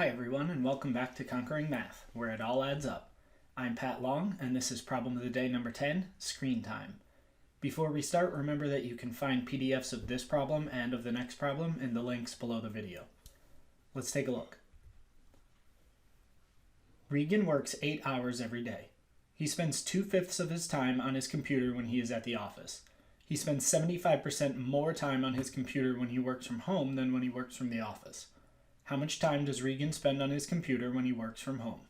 Hi everyone, and welcome back to Conquering Math, where it all adds up. I'm Pat Long, and this is problem of the day number 10, screen time. Before we start, remember that you can find PDFs of this problem and of the next problem in the links below the video. Let's take a look. Regan works 8 hours every day. He spends 2/5 of his time on his computer when he is at the office. He spends 75% more time on his computer when he works from home than when he works from the office. How much time does Regan spend on his computer when he works from home?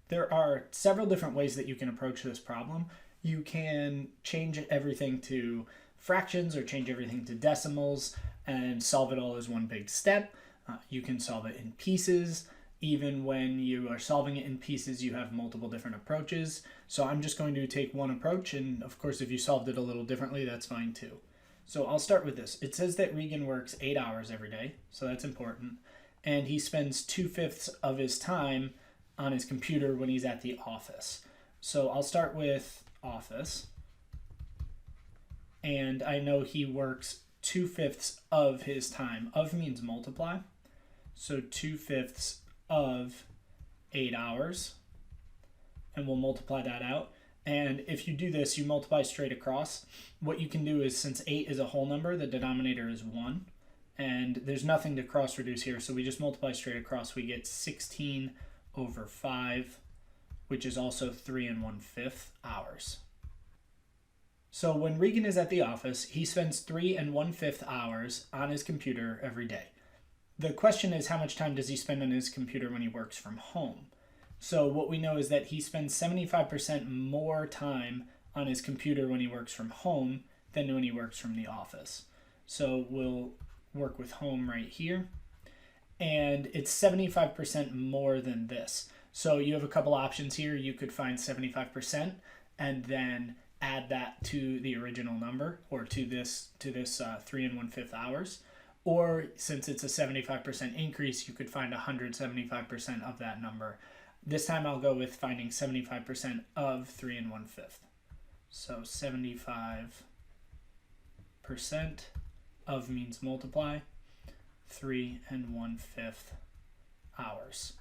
There are several different ways that you can approach this problem. You can change everything to fractions or change everything to decimals and solve it all as one big step. You can solve it in pieces. Even when you are solving it in pieces, you have multiple different approaches. So I'm just going to take one approach, and of course if you solved it a little differently, that's fine too. So I'll start with this. It says that Regan works 8 hours every day, so that's important. And he spends 2/5 of his time on his computer when he's at the office. So I'll start with office. And I know he works 2/5 of his time. Of means multiply. So 2/5 of 8 hours. And we'll multiply that out. And if you do this, you multiply straight across. What you can do is, since 8 is a whole number, the denominator is 1. And there's nothing to cross reduce here, so we just multiply straight across. We get 16 over 5, which is also 3 1/5 hours. So when Regan is at the office, he spends 3 1/5 hours on his computer every day. The question is, how much time does he spend on his computer when he works from home? So what we know is that he spends 75% more time on his computer when he works from home than when he works from the office. So we'll work with home right here. And it's 75% more than this. So you have a couple options here. You could find 75% and then add that to the original number, or to this 3 1/5 hours. Or since it's a 75% increase, you could find 175% of that number. This time I'll go with finding 75% of 3 1/5. So 75% of means multiply, 3 1/5 hours.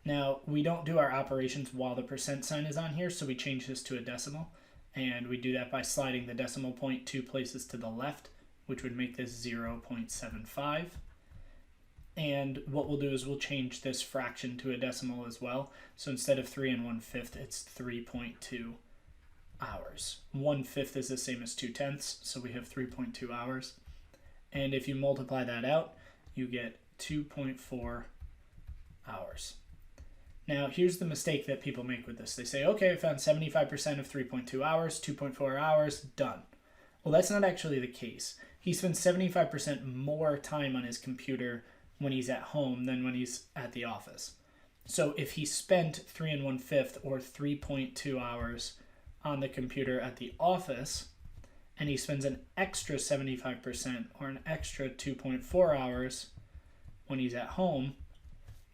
Now, we don't do our operations while the percent sign is on here, so we change this to a decimal. And we do that by sliding the decimal point 2 places to the left, which would make this 0.75. And what we'll do is we'll change this fraction to a decimal as well. So instead of 3 1/5, it's 3.2 hours. 1/5 is the same as 2/10, so we have 3.2 hours. And if you multiply that out, you get 2.4 hours. Now, here's the mistake that people make with this. They say, okay, I found 75% of 3.2 hours, 2.4 hours, done. Well, that's not actually the case. He spends 75% more time on his computer when he's at home than when he's at the office. So if he spent 3 1/5 or 3.2 hours on the computer at the office, and he spends an extra 75% or an extra 2.4 hours when he's at home,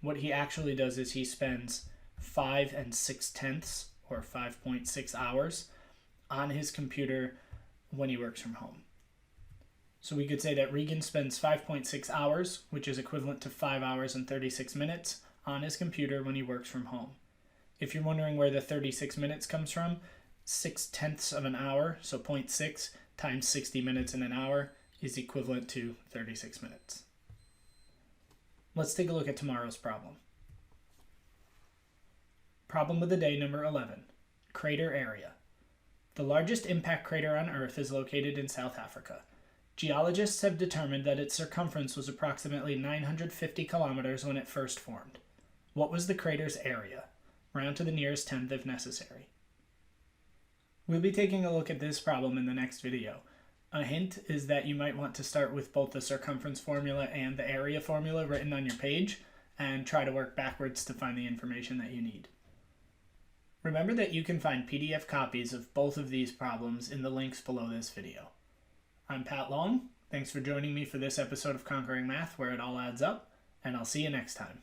what he actually does is he spends 5 6/10 or 5.6 hours on his computer when he works from home. So we could say that Regan spends 5.6 hours, which is equivalent to 5 hours and 36 minutes, on his computer when he works from home. If you're wondering where the 36 minutes comes from, 6/10 of an hour, so 0.6 times 60 minutes in an hour, is equivalent to 36 minutes. Let's take a look at tomorrow's problem. Problem of the day number 11, crater area. The largest impact crater on Earth is located in South Africa. Geologists have determined that its circumference was approximately 950 kilometers when it first formed. What was the crater's area? Round to the nearest tenth if necessary. We'll be taking a look at this problem in the next video. A hint is that you might want to start with both the circumference formula and the area formula written on your page, and try to work backwards to find the information that you need. Remember that you can find PDF copies of both of these problems in the links below this video. I'm Pat Long. Thanks for joining me for this episode of Conquering Math, where it all adds up, and I'll see you next time.